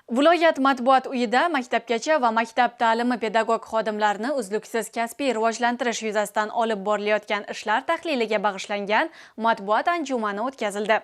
Viloyat matbuot uyida maktabgacha va maktab ta'limi pedagog xodimlarini uzluksiz kasbiy rivojlantirish yuzasidan olib borilayotgan ishlar tahliliga bag'ishlangan matbuot anjumani o'tkazildi.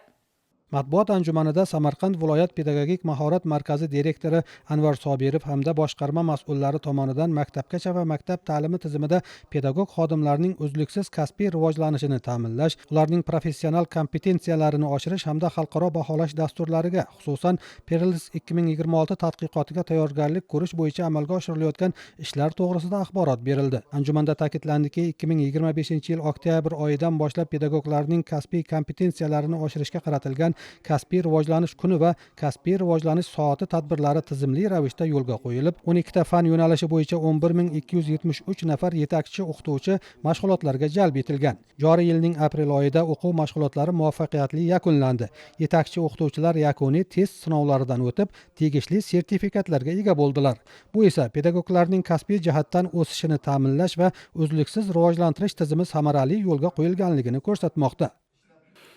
Matbuot anjumanida Samarqand viloyat pedagogik mahorat markazi direktori Anvar Sobirov hamda boshqarma mas'ullari tomonidan maktabgacha va maktab ta'limi tizimida pedagog xodimlarning uzluksiz kasbiy rivojlanishini ta'minlash, ularning professional kompetensiyalarini oshirish hamda xalqaro baholash dasturlariga, xususan Perlis 2026 tadqiqotiga tayyorgarlik ko'rish bo'yicha amalga oshirilayotgan ishlar to'g'risida axborot berildi. Anjumanda ta'kidlandiki, 2025-yil oktyabr oyidan boshlab pedagoglarning kasbiy kompetensiyalarini oshirishga qaratilgan kasbiy rivojlanish kuni va kasbiy rivojlanish soati tadbirlari tizimli ravishda yo'lga qo'yilib, 12 ta fan yo'nalishi bo'yicha 11.273 nafar yetakchi o'qituvchi mashg'ulotlarga jalb etilgan. Joriy yilning aprel oyida o'quv mashg'ulotlari muvaffaqiyatli yakunlandi. Yetakchi o'qituvchilar yakuniy test sinovlaridan o'tib, tegishli sertifikatlarga ega bo'ldilar. Bu esa pedagoglarning kasbiy jihatdan o'sishini ta'minlash va uzluksiz rivojlantirish tizimi samarali yo'lga qo'yilganligini ko'rsatmoqda.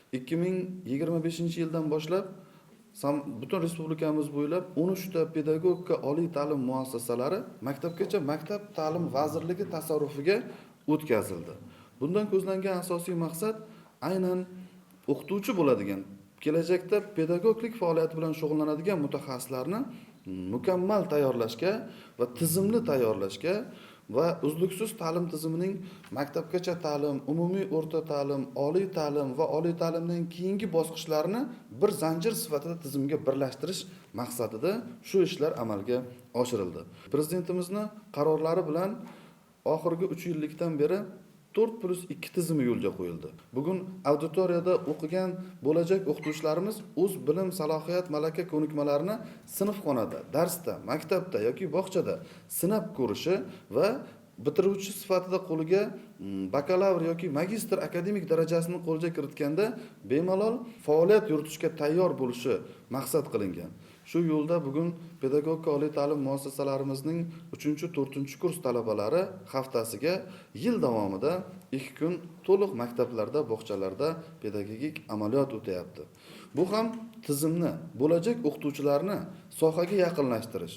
2025-yildan boshlab butun respublikamiz bo'ylab 13 ta pedagogika oliy ta'lim muassasalari maktabgacha maktab ta'lim vazirligi tasarrufiga o'tkazildi. Bundan ko'zlangan asosiy maqsad aynan o'qituvchi bo'ladigan, kelajakda pedagoglik faoliyati bilan shug'ullanadigan mutaxassislarni mukammal tayyorlashga va tizimli tayyorlashga va uzluksiz ta'lim tizimining maktabgacha ta'lim, umumiy o'rta ta'lim, oliy ta'lim va oliy ta'limdan keyingi bosqichlarini bir zanjir sifatida tizimga birlashtirish maqsadida shu ishlar amalga oshirildi. Prezidentimizning qarorlari bilan oxirgi 3 yillikdan beri 4+2 tizimi yo'lga qo'yildi. Bugun auditoriyada o'qigan bo'lajak o'qituvchilarimiz o'z bilim, salohiyat, malaka ko'nikmalarini sinfxonada, darsda, maktabda yoki bog'chada sinab ko'rishi va bitiruvchi sifatida qo'liga bakalavr yoki magistr akademik darajasini qo'lga kiritganda bemalol faoliyat yuritishga tayyor bo'lishi maqsad qilingan. Shu yo'lda bugun pedagogika oliy ta'lim muassasalarimizning 3-4 kurs talabalari haftasiga yil davomida 2 kun to'liq maktablarda, bog'chalarda pedagogik amaliyot o'tayapti. Bu ham tizimni, bo'lajak o'qituvchilarni sohaga yaqinlashtirish,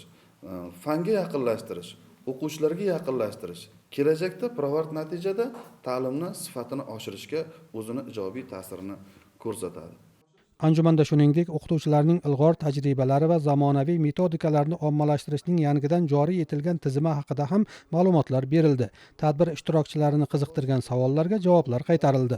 fanga yaqinlashtirish, o'quvchilarga yaqinlashtirish, kelajakda pirovard natijada ta'limni sifatini oshirishga o'zini ijobiy ta'sirini ko'rsatadi. Anjumanda shuningdek, o'qituvchilarning ilg'or tajribalari va zamonaviy metodikalarni ommalashtirishning yangidan joriy etilgan tizimi haqida ham ma'lumotlar berildi. Tadbir ishtirokchilarini qiziqtirgan savollarga javoblar qaytarildi.